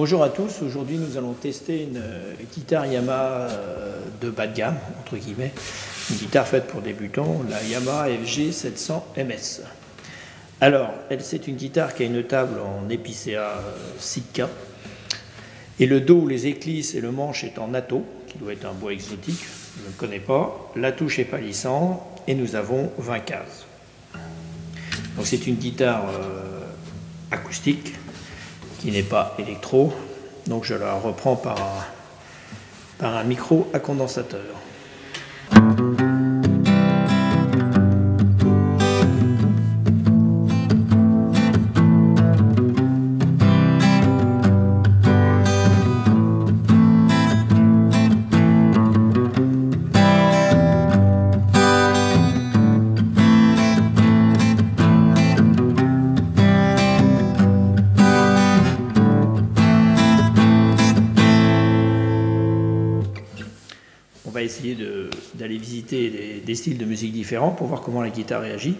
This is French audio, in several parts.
Bonjour à tous, aujourd'hui nous allons tester une guitare Yamaha de bas de gamme, entre guillemets, une guitare faite pour débutants, la Yamaha FG 700 MS. Alors, c'est une guitare qui a une table en épicéa Sitka, et le dos, les éclisses et le manche est en atto, qui doit être un bois exotique, je ne connais pas, la touche est palissant, et nous avons 20 cases. Donc c'est une guitare acoustique, qui n'est pas électro, donc je la reprends par un micro à condensateur. On va essayer d'aller visiter des styles de musique différents pour voir comment la guitare réagit.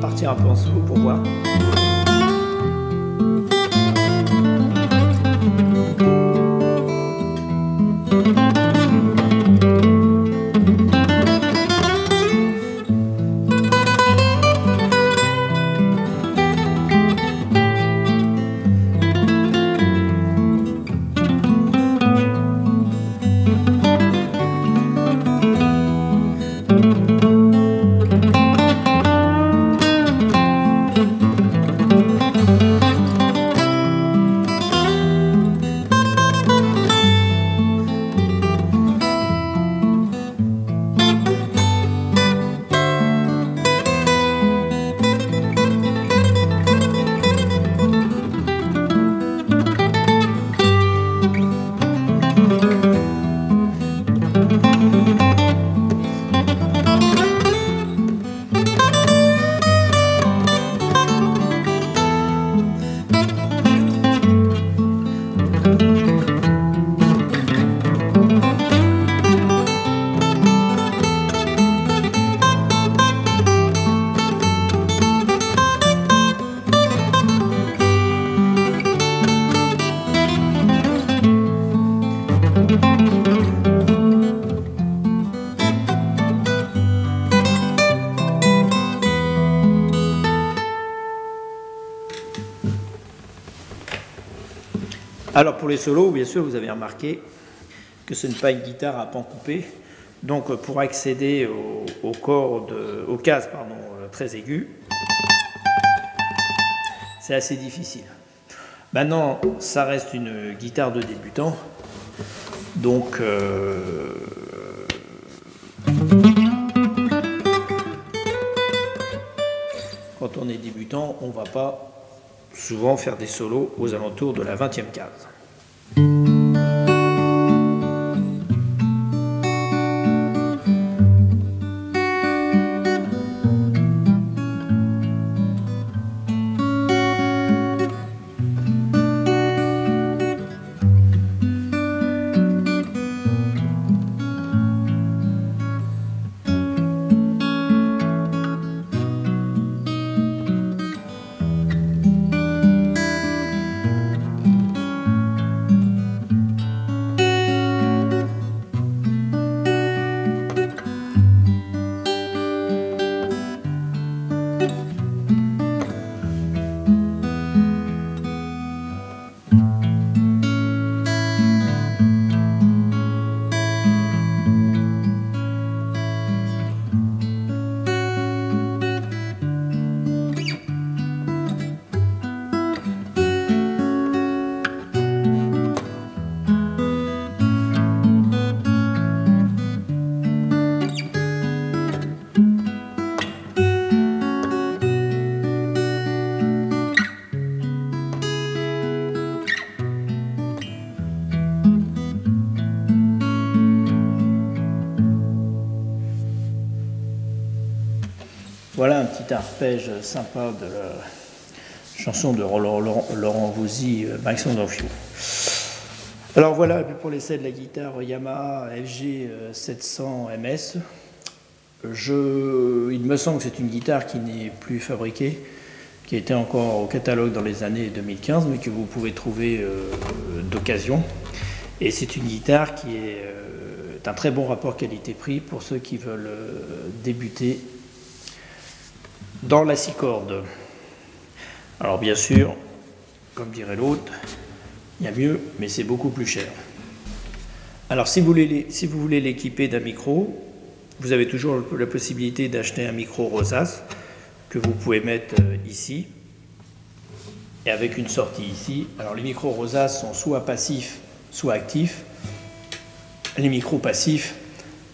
Partir un peu en solo pour voir. Alors pour les solos, bien sûr, vous avez remarqué que ce n'est pas une guitare à pan coupé. Donc pour accéder aux cases très aiguës, c'est assez difficile. Maintenant, ça reste une guitare de débutant. Donc quand on est débutant, on ne va pas souvent faire des solos aux alentours de la 20e case. Voilà un petit arpège sympa de la chanson de Laurent Voulzy, Maxence d'Anfiou. Alors voilà pour l'essai de la guitare Yamaha FG 700 MS. Il me semble que c'est une guitare qui n'est plus fabriquée, qui était encore au catalogue dans les années 2015, mais que vous pouvez trouver d'occasion. Et c'est une guitare qui est un très bon rapport qualité-prix pour ceux qui veulent débuter dans la 6 cordes. Alors bien sûr, comme dirait l'autre, il y a mieux, mais c'est beaucoup plus cher. Alors si vous voulez l'équiper d'un micro, vous avez toujours la possibilité d'acheter un micro Rosas que vous pouvez mettre ici et avec une sortie ici. Alors les micros Rosas sont soit passifs, soit actifs. Les micros passifs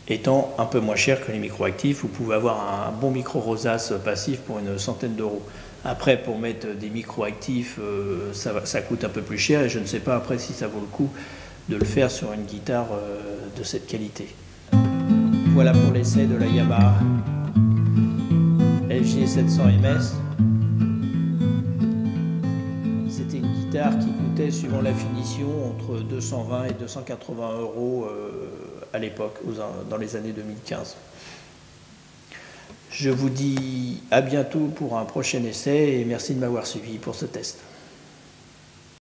étant un peu moins chers que les micros actifs. Vous pouvez avoir un bon micro Rosas passif pour une centaine d'euros. Après, pour mettre des micros actifs, ça coûte un peu plus cher et je ne sais pas après si ça vaut le coup de le faire sur une guitare de cette qualité. Voilà pour l'essai de la Yamaha FG 700 MS. C'était une guitare qui coûtait, suivant la finition, entre 220 et 280 euros à l'époque, dans les années 2015. Je vous dis à bientôt pour un prochain essai et merci de m'avoir suivi pour ce test.